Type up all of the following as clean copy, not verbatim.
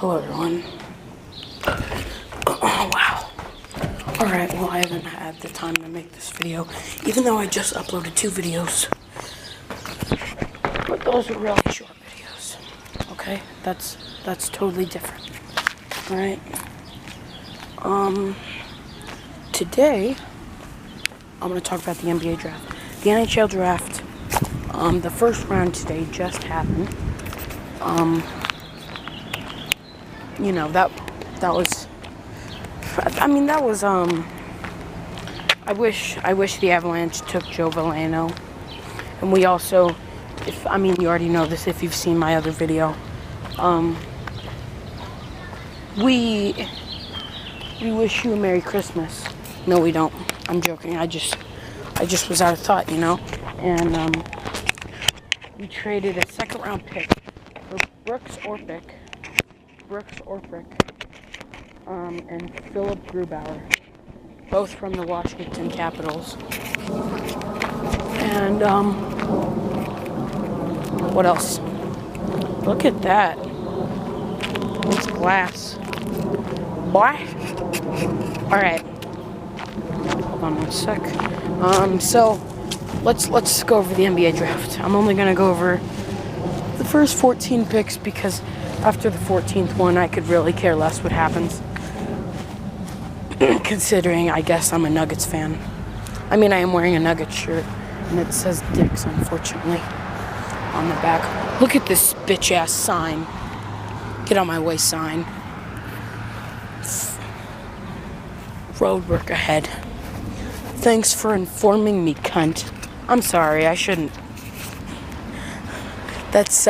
Hello everyone. Oh wow. Alright, well I haven't had the time to make this video, even though I just uploaded 2 videos. But those are really short videos. Okay? That's totally different. Alright. Today I'm gonna talk about the NBA draft. The NHL draft, the first round today just happened. You know, that was, I mean, that was, I wish the Avalanche took Joe Veleno. And we also, you already know this if you've seen my other video. We wish you a Merry Christmas. No, we don't. I'm joking. I just was out of thought, you know? And, we traded a second round pick for Brooks Orpik, and Philip Grubauer, both from the Washington Capitals. And, what else? Look at that. It's glass. What? Alright. Hold on one sec. So, let's go over the NBA draft. I'm only gonna go over the first 14 picks because after the 14th one, I could really care less what happens. Considering, I guess, I'm a Nuggets fan. I mean, I am wearing a Nuggets shirt, and it says Dicks, unfortunately, on the back. Look at this bitch-ass sign. Get out my way, sign. Road work ahead. Thanks for informing me, cunt. I'm sorry, I shouldn't. That's,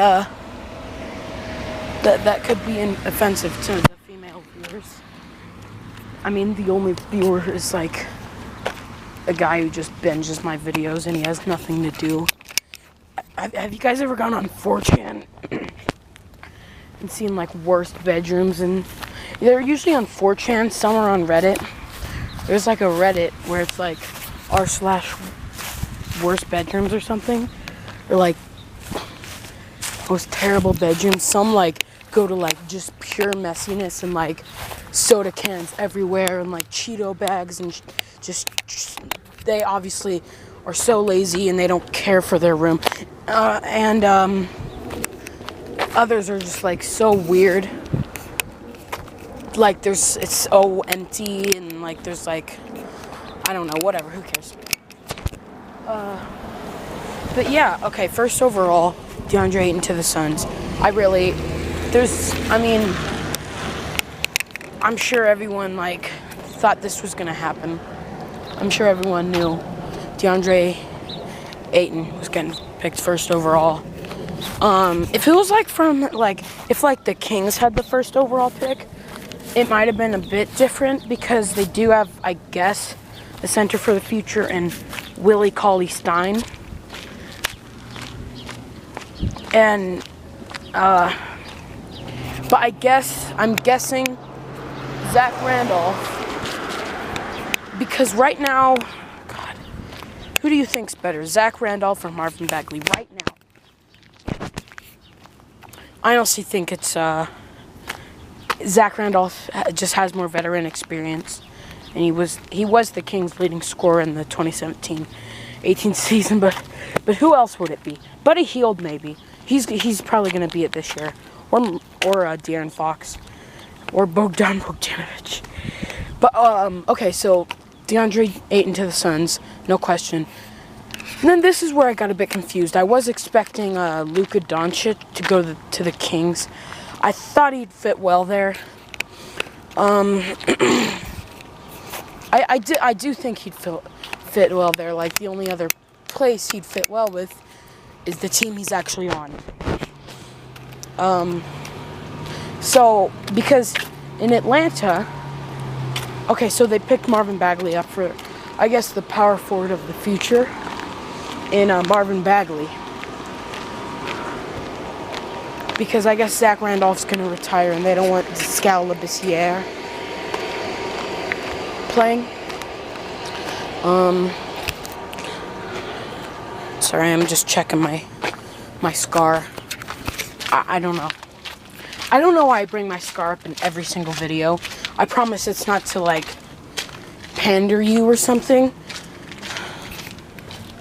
that could be offensive to the female viewers. I mean, the only viewer is, like, a guy who just binges my videos and he has nothing to do. Have you guys ever gone on 4chan and seen, like, worst bedrooms? And they're usually on 4chan, some are on Reddit. There's, like, a Reddit where it's, like, r/worst bedrooms or something. Or, like, most terrible bedrooms. Some, like, go to, like, just pure messiness and, like, soda cans everywhere and, like, Cheeto bags and just they obviously are so lazy and they don't care for their room. Others are just, like, so weird. Like, it's so empty and, like, there's, like, I don't know, whatever, who cares? But yeah, okay, first overall, DeAndre Ayton to the Suns. I'm sure everyone, like, thought this was gonna happen. I'm sure everyone knew DeAndre Ayton was getting picked first overall. If it was, like, if, like, the Kings had the first overall pick, it might have been a bit different because they do have, I guess, a center for the future in Willie Cauley-Stein. And, but I'm guessing Zach Randolph, because right now, God, who do you think's better, Zach Randolph or Marvin Bagley right now? I honestly think it's, Zach Randolph just has more veteran experience, and he was the Kings' leading scorer in the 2017-18 season, but who else would it be? Buddy Hield, maybe. He's probably going to be it this year. Or De'Aaron Fox. Or Bogdan Bogdanovic. But, okay, so DeAndre Ayton to the Suns. No question. And then this is where I got a bit confused. I was expecting Luka Doncic to go to the Kings. I thought he'd fit well there. I do think he'd fit well there. Like, the only other place he'd fit well with is the team he's actually on. So, because in Atlanta, okay, so they picked Marvin Bagley up for, I guess, the power forward of the future in Marvin Bagley. Because I guess Zach Randolph's going to retire and they don't want Pascal Labissiere playing. Sorry, I'm just checking my scar. I don't know. I don't know why I bring my scar up in every single video. I promise it's not to, like, pander you or something.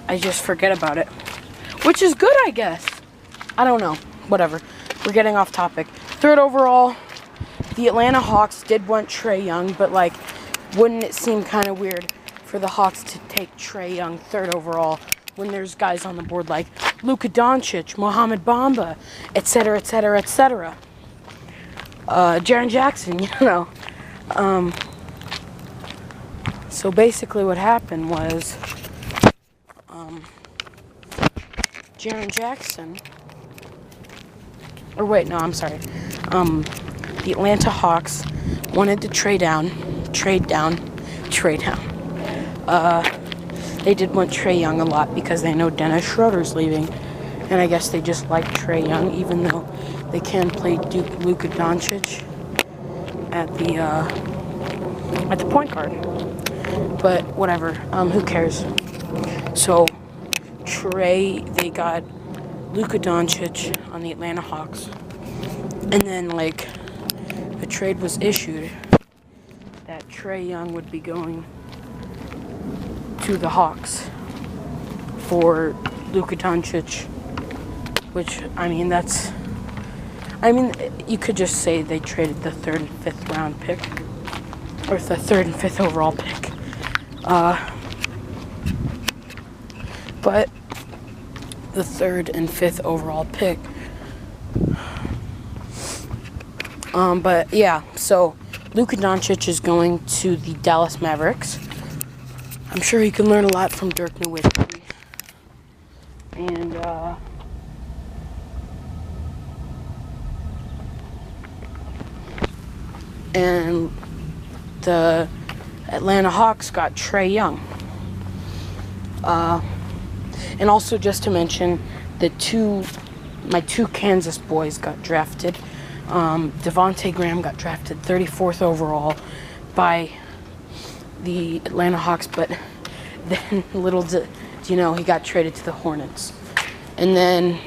I just forget about it. Which is good, I guess. I don't know. Whatever. We're getting off topic. Third overall, the Atlanta Hawks did want Trae Young, but, like, wouldn't it seem kind of weird for the Hawks to take Trae Young third overall when there's guys on the board like Luka Doncic, Mohamed Bamba, etc., etc., etc. Jaren Jackson, you know. So basically what happened was Jaren Jackson, or wait, no, I'm sorry. The Atlanta Hawks wanted to trade down. They did want Trae Young a lot because they know Dennis Schroeder's leaving. And I guess they just like Trae Young, even though they can play Luka Doncic at the point guard. But whatever, who cares? So they got Luka Doncic on the Atlanta Hawks. And then, like, a trade was issued that Trae Young would be going to the Hawks for Luka Doncic, which, I mean, you could just say they traded the 3rd and 5th round pick, or the 3rd and 5th overall pick, but the 3rd and 5th overall pick, but yeah, so Luka Doncic is going to the Dallas Mavericks. I'm sure he can learn a lot from Dirk Nowitzki. And the Atlanta Hawks got Trae Young. And also, just to mention, my two Kansas boys got drafted. Devontae Graham got drafted 34th overall by the Atlanta Hawks, but then little did you know, he got traded to the Hornets. And then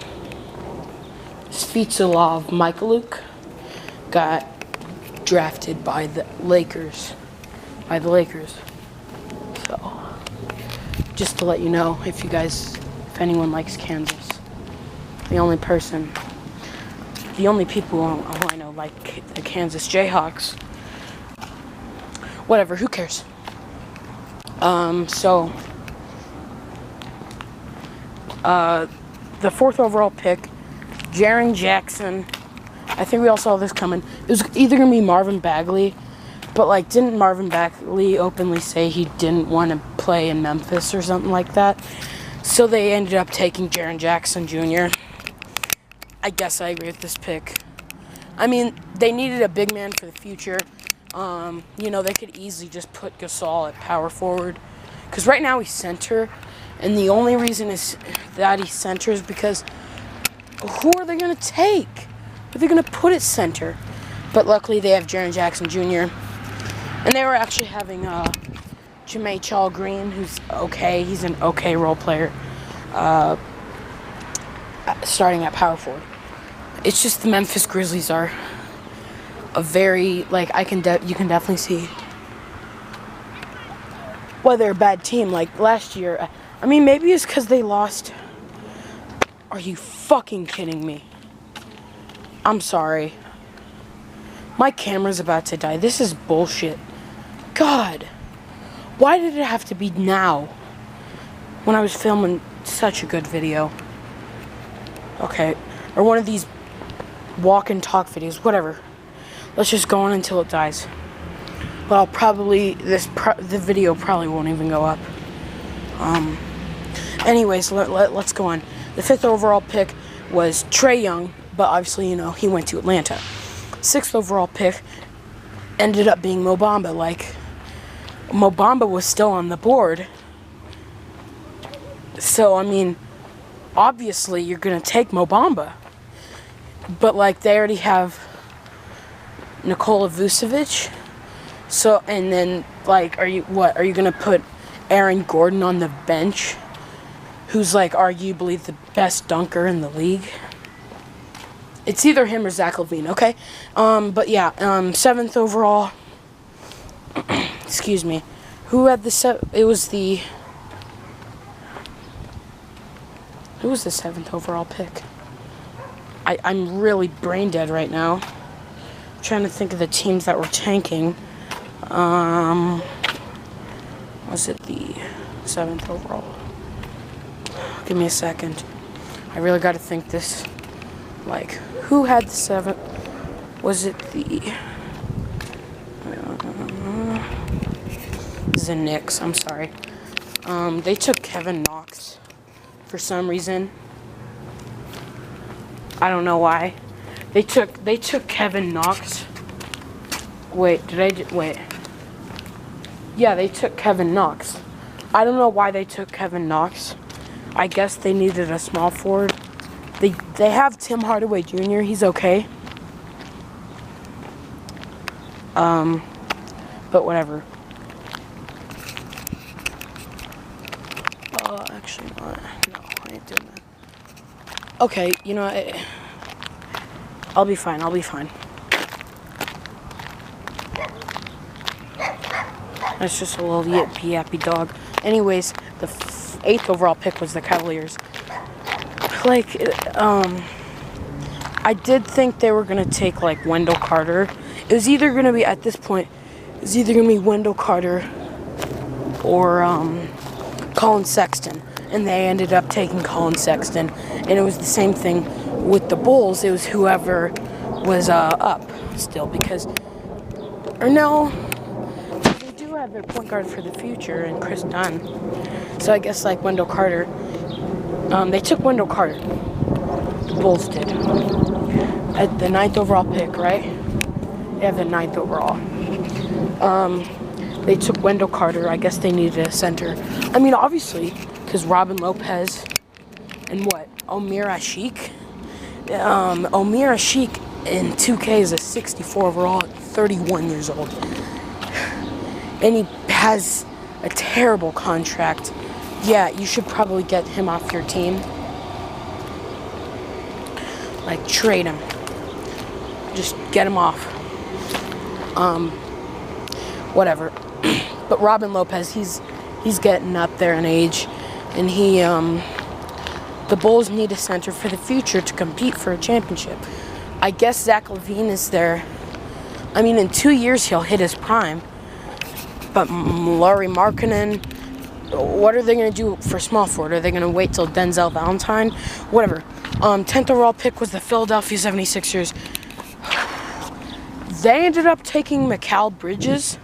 Svitolov Mykhailiuk got drafted by the Lakers. So, just to let you know, if anyone likes Kansas, the only people who I know like the Kansas Jayhawks. Whatever, who cares? The 4th overall pick, Jaren Jackson. I think we all saw this coming. It was either going to be Marvin Bagley, but, like, didn't Marvin Bagley openly say he didn't want to play in Memphis or something like that? So they ended up taking Jaren Jackson Jr. I guess I agree with this pick. I mean, they needed a big man for the future. You know, they could easily just put Gasol at power forward. Because right now he's center. And the only reason is that he's center is because who are they going to take? Are they going to put at center? But luckily they have Jaren Jackson Jr. And they were actually having Jameer Chall Green, who's okay. He's an okay role player, starting at power forward. It's just the Memphis Grizzlies are a very, like, you can definitely see why they're a bad team. Like, last year, I mean, maybe it's because they lost. Are you fucking kidding me? I'm sorry. My camera's about to die. This is bullshit. God. Why did it have to be now? When I was filming such a good video. Okay. Or one of these walk and talk videos. Whatever. Let's just go on until it dies. But I'll probably, the video probably won't even go up. Anyways, let's go on. The 5th overall pick was Trae Young, but obviously, you know, he went to Atlanta. 6th overall pick ended up being Mo Bamba. Like, Mo Bamba was still on the board. So, I mean, obviously you're going to take Mo Bamba. But, like, they already have Nikola Vucevic. So, and then, like, are you going to put Aaron Gordon on the bench, who's, like, arguably the best dunker in the league? It's either him or Zach LaVine, okay? But yeah, 7th overall. Excuse me. Who had the It was the... Who was the 7th overall pick? I'm really brain dead right now. I'm trying to think of the teams that were tanking. Was it the 7th overall? Give me a second. I really got to think this. Like, who had the 7th? Was it the... the Knicks, I'm sorry. They took Kevin Knox for some reason. I don't know why. They took Kevin Knox. Wait. Yeah, they took Kevin Knox. I don't know why they took Kevin Knox. I guess they needed a small forward. They have Tim Hardaway Jr. He's okay. But whatever. Actually not. No, I ain't doing that. Okay, you know, I'll be fine. That's just a little yappy dog. Anyways, the 8th overall pick was the Cavaliers. Like, I did think they were going to take, like, Wendell Carter. It was either going to be, at this point, it was either going to be Wendell Carter or, Colin Sexton. And they ended up taking Colin Sexton. And it was the same thing with the Bulls. It was whoever was, up still, because, or no, they do have their point guard for the future and Chris Dunn. So I guess, like, Wendell Carter, they took Wendell Carter. The Bulls did. At the 9th overall pick, right? They have the 9th overall. They took Wendell Carter. I guess they needed a center. I mean, obviously, because Robin Lopez and Omir Asik? Omir Asik in 2K is a 64 overall at 31 years old. And he has a terrible contract. Yeah, you should probably get him off your team. Like, trade him. Just get him off. Whatever. But Robin Lopez, he's getting up there in age. And the Bulls need a center for the future to compete for a championship. I guess Zach LaVine is there. I mean, in 2 years, he'll hit his prime. But Lauri Markkanen, what are they going to do for small forward? Are they going to wait till Denzel Valentine? Whatever. 10th overall pick was the Philadelphia 76ers. They ended up taking Mikal Bridges.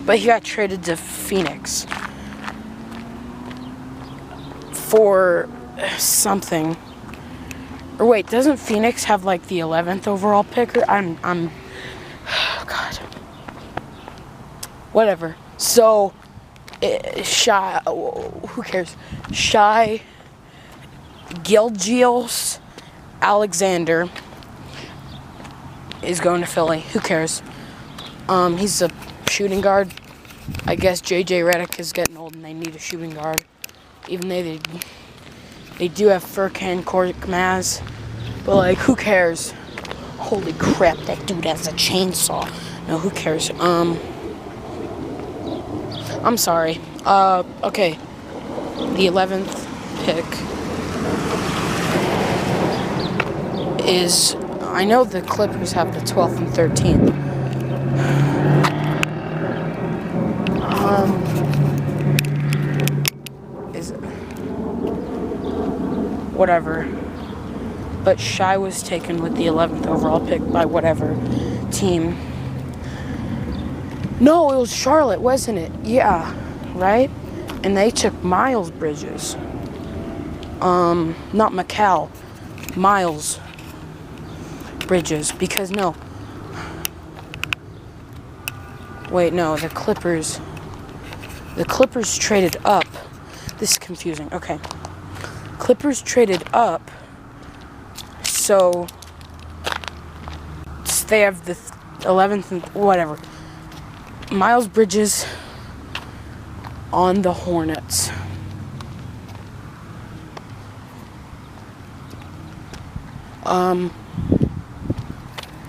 But he got traded to Phoenix for something. Or wait, doesn't Phoenix have like the 11th overall pick? Or I'm God. Whatever. So, Shai, who cares? Shai Gilgeous-Alexander is going to Philly. Who cares? He's a shooting guard. I guess JJ Redick is getting old and they need a shooting guard. Even though they do have Furkan Korkmaz. But, like, who cares? Holy crap, that dude has a chainsaw. No, who cares? I'm sorry. Okay. The 11th pick is... I know the Clippers have the 12th and 13th. Whatever. But Shai was taken with the 11th overall pick by whatever team. No, it was Charlotte, wasn't it? Yeah, right? And they took Miles Bridges. Not Mikal. Miles Bridges. Because, no. Wait, no, the Clippers. The Clippers traded up. This is confusing. Okay. Clippers traded up. So they have the 11th and whatever. Miles Bridges on the Hornets.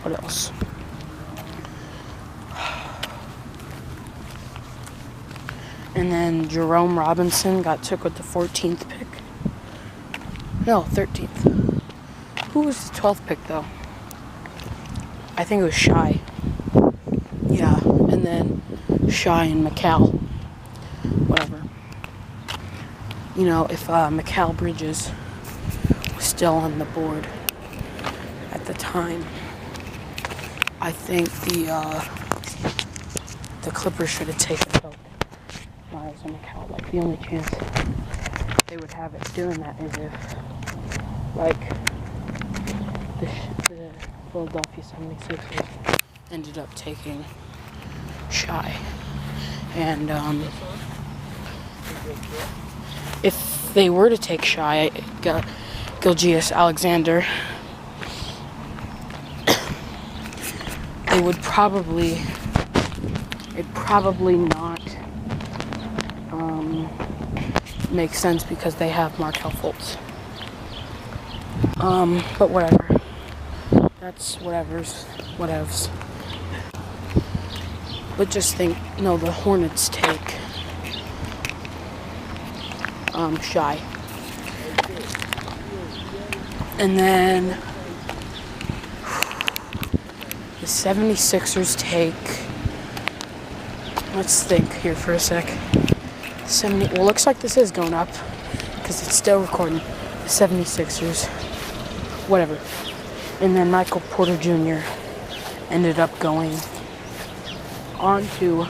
What else? And then Jerome Robinson got took with the 14th pick. No, 13th. Who was the 12th pick, though? I think it was Shy. Yeah, and then Shy and McCall. Whatever. You know, if Mikal Bridges was still on the board at the time, I think the Clippers should have taken Miles and McCall. Like, the only chance they would have at doing that is if, like, the Philadelphia 76ers ended up taking Shy. And if they were to take Shy, Gilgeous Alexander, it'd probably not make sense because they have Markelle Fultz. But whatever. That's whatevs. But just think, no, the Hornets take Shy. And then the 76ers take, let's think here for a sec. Well, looks like this is going up because it's still recording. The 76ers, whatever. And then Michael Porter Jr. ended up going on to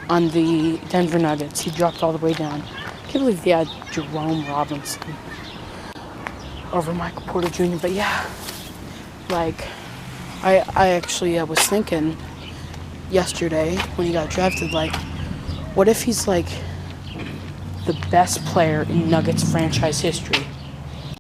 the Denver Nuggets. He dropped all the way down. I can't believe they had Jerome Robinson over Michael Porter Jr. But yeah, like, I actually was thinking yesterday when he got drafted, like, what if he's like the best player in Nuggets franchise history?